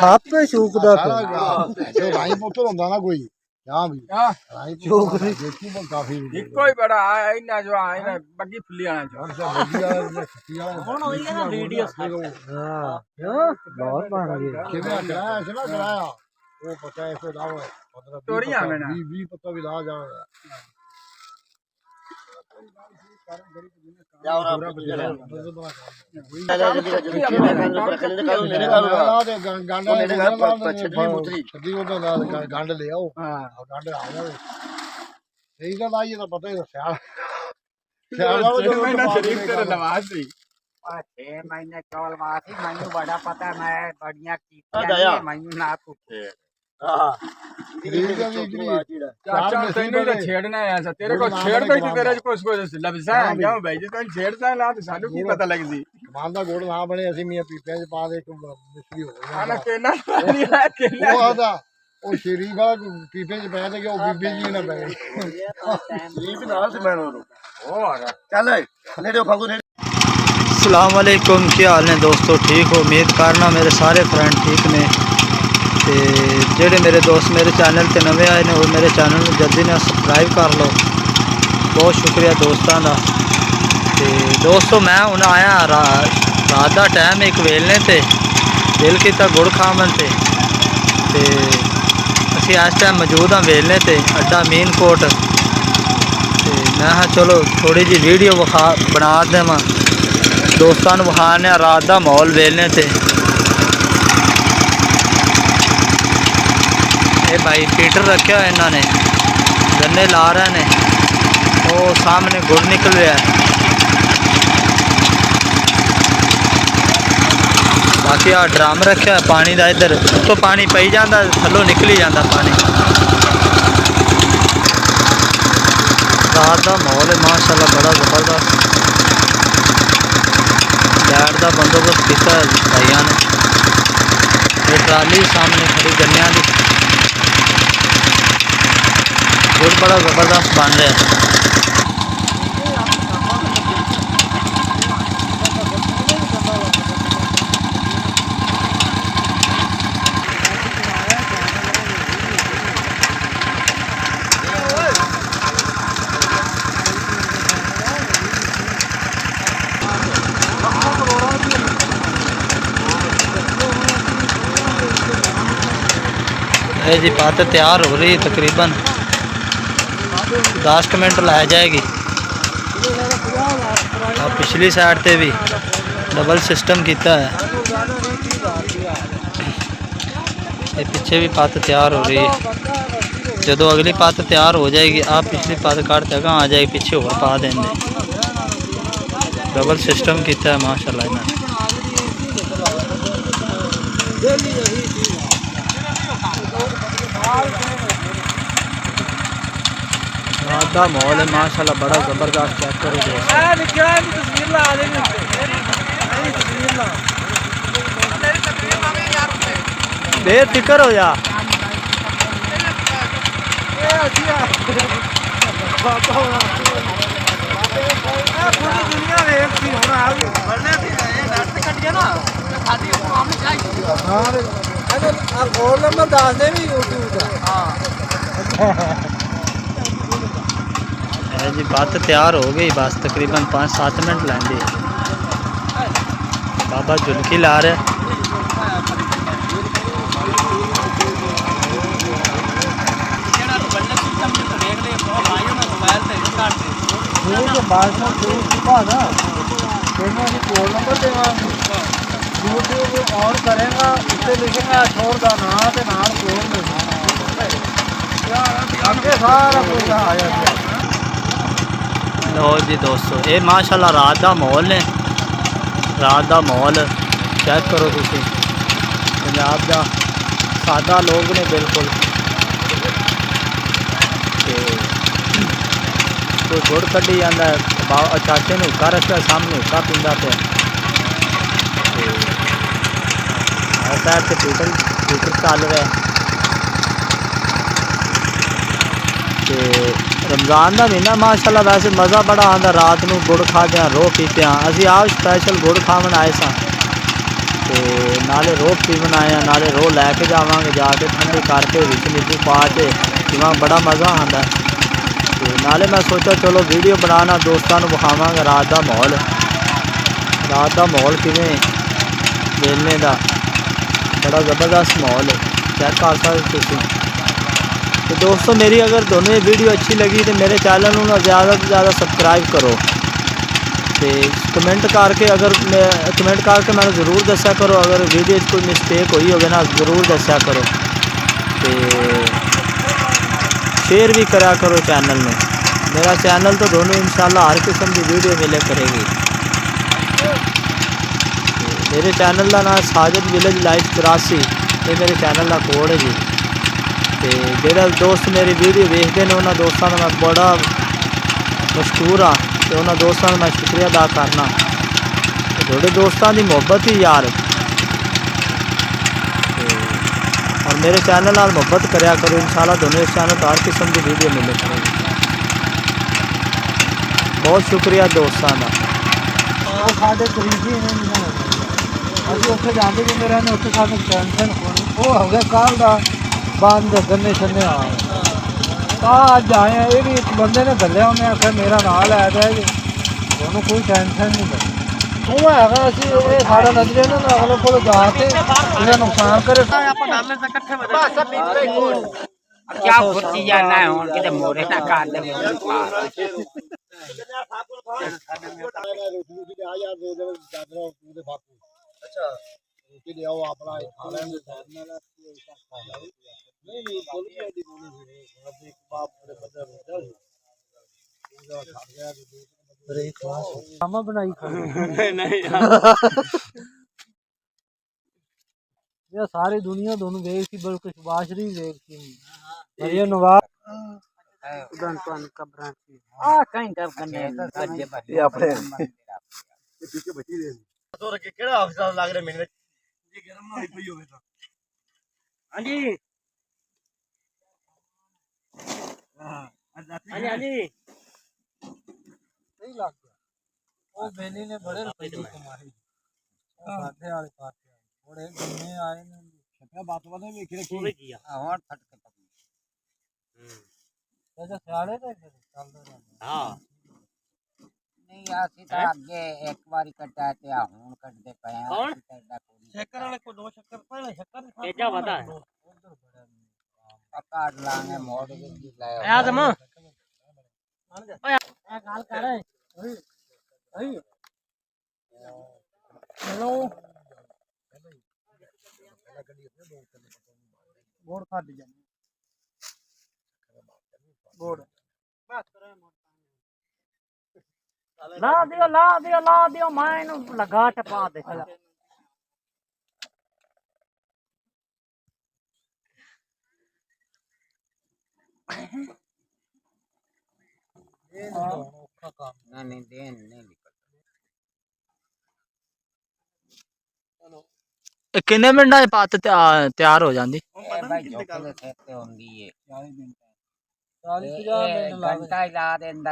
आपे शूकदा राई पुत्र होंदा ना कोई हां भी राई शूक देखी वो काफी इको ही बड़ा है इना जो है ना बग्गी फुल्ली आना जो ਹੁਣ ਹੋਈ ਹੈ ਨਾ ਵੀਡੀਓ ਹਾਂ ਬਹੁਤ ਬਣ ਗਈ कितना कराया से ना कराया वो पता है ऐसे लाओ चोरियां में ना 20 पत्ता भी ला जाओ गंड ले आओ गंड आ जाओ सही गल आई तो पता ही स्याल शरीफ तेरे नवाज सी 6 महीने चौल वासी मैनू बड़ा पता मैं बढ़िया की मैनू ना पूछे चाचा तेनू तो छेड़ना है ऐसा तेरे को छेड़ दे तेरे को उसको लबसा है क्यों भाई जी तू छेड़दा ला तो सानू की पता लगदी माल दा गुड़ ना बने असि मियां पीपे च पा दे एक मिश्री हो गई आना केला नहीं है केला वो ਆਦਾ ਉਹ ਸ਼ੇਰੀ ਦਾ ਪੀਪੇ ਚ ਪੈ ਤੇ ਕਿ ਉਹ ਬੀਬੀ ਜੀ ਨਾ ਪੈ ਸ਼ਰੀਫ ਨਾਲ ਸੀ ਮੈਨੂੰ ਉਹ ਆ ਗਿਆ ਚੱਲ ਨੇੜੇ ਫਾਗੂ ਨੇੜੇ अस्सलाम वालेकुम क्या हाल ने दोस्तों ठीक हो उम्मीद करना मेरे सारे फ्रेंड ठीक ने ते जेडे मेरे दोस्त मेरे चैनल ते नवे आए ने वो मेरे चैनल में जल्दी ने सब्सक्राइब कर लो बहुत शुक्रिया दोस्तों का ते दोस्तों मैं हुण आया रात का टाइम एक वेलने ते दिल किया गुड़ खावन ते असी इस टाइम मौजूद हाँ वेलने ते अड्डा मीनकोट ते मैं चलो थोड़ी जी वीडियो बना देवां दोस्तों विखाने रात का माहौल वेलने से ये भाई फीटर रखे हुए इन्होंने गन्ने ला रहे हैं वो सामने गुड़ निकल रहा है बाकी आ ड्रम रखे है पानी का इधर तो पानी पई जाता थल्लों निकली जाता पानी रात का माहौल है माशाल्लाह बड़ा जबरदस्त लाइट का बंदोबस्त किया भाइयों ने ये ट्राली सामने खड़ी गन्निया की गुड़ बड़ा जबरदस्त बन रहा है जी पत्त तैयार हो रही है तकरीबन 10 मिनट ला जाएगी और पिछली साइड पे भी डबल सिस्टम किया है ये पीछे भी पत्त तैयार हो रही है जो अगली पत्त तैयार हो जाएगी आप पिछली पत्त काट तक आ जाएगी पीछे और पा देंगे डबल सिस्टम किया है माशाल्लाह इन्होंने रात का माहौल है माशाल्लाह बड़ा जबरदस्त चेक करो बेफिक्र हो जा नंबर दस दे भी यूट्यूब जी बात तैयार हो गई बस तकरीबन 5-7 मिनट लेंदी बाबा झुलकी ला रहे यूट्यूब ऑन करेगा उससे लिखेगा छोड़ का नाम से नाम आगे सारा कुछ आ जाता। लो जी दोस्तों ये माशाल्लाह रात का माहौल है रात का माहौल चेक करो तुसी पंजाब का सादा लोग ने बिल्कुल कोई गुड़ कढ़ी जाता है चाचे ने हुक्का रखा सामने हुक्का पींदा पे साइड से पीटर चल रहा है ਤੇ रमज़ान का महीना माशाल्लाह वैसे मज़ा बड़ा आता रात को गुड़ खाते रो पीते हैं असी आप स्पैशल गुड़ खावन आए तो नाले रो पीवन आए हैं नाले रो लैके जावांगे जाके ठंडी करके विच नींबू पा के पीवा बड़ा मज़ा आता तो नाले मैं सोचा चलो वीडियो बनाना दोस्तों को विखावांगे रात का माहौल किवें वेलने का बड़ा ज़बरदस्त माहौल है चेक कर सकते तुसीं तो दोस्तों मेरी अगर दोनों ये वीडियो अच्छी लगी तो मेरे चैनल को ज़्यादा से ज़्यादा सब्सक्राइब करो तो कमेंट करके मैंने ज़रूर दस्या करो अगर वीडियो कोई मिस्टेक हुई होगी ना ज़रूर दस्या करो तो शेयर भी करा करो चैनल में मेरा चैनल तो दोनों इंशाल्लाह हर किस्म की वीडियो मिले करेगी मेरे चैनल का नाम साजिद विलेज लाइफ 83 ये मेरे चैनल का कोड है जी तो जो दोस्त मेरी वीडियो देखते हैं उन्होंने दोस्तों का मैं बड़ा मशहूर हाँ तो उन्होंने दोस्तों का मैं शुक्रिया अदा करना तो थोड़े दोस्तों की मुहब्बत ही यार तो और मेरे चैनल नाल मुहब्बत करया करो इंशाल्लाह दोनों इस चैनल पर हर किस्म की वीडियो मिले करेगी बहुत शुक्रिया दोस्तों का साढ़े करीबी अभी उत्थे जाते जिंदे रहने उत्थे सानू टेंशन वो हो गया कल का बंद गन्ने शन्ने अज आए हैं ये भी एक बंदे ने दलिया उन्हें आखिर मेरा नाम लै दिया जी उन्होंने कोई टेंशन नहीं लगी तू है सारा नजरे ना अगले को जाके इन्हें नुकसान करे क्या फुर्ती जाना है और किते मोरे ना काट दे अच्छा रोटी ले आओ अपना खा लेंगे नहीं नहीं बोल के दी बोली एक बाप बड़े बदर अरे क्लास खामा बनाई खा नहीं ये सारी दुनिया दोनों देख थी बल्कि सुभाष री देख थी ये नवाब उदन तो कब्र आ कहीं कब करने ये अपने पीछे बची दे तो रखे केड़ा अफसर लाग रहे मेरे ये गरम ना होई पई होवे तो हां जी हां हां जी नहीं लग गया ओ बेनी ने बड़े रुपए कमाए साथे वाले पास बड़े गन्ने आए ने छपा बात वाले वेख रखी और फटके ऐसा ख्याल है चलदा हां नहीं आसी तो आगे एक बारी कटा ते हुन कट दे पे कौन शक्कर वाले को दो शक्कर पहले शक्कर क्या बता है काट लांगे मोड़ के लाया आदम ओए गाल कर हेलो बोर्ड काट दिया बोर्ड ला दियो मैं लगा टपा दे नहीं देन नहीं निकल किन्ने मिनट पत्त तैयार हो जाती भाई जोकले खेते होंगी ये 40 50 मिनट घंटा ही ला देंदा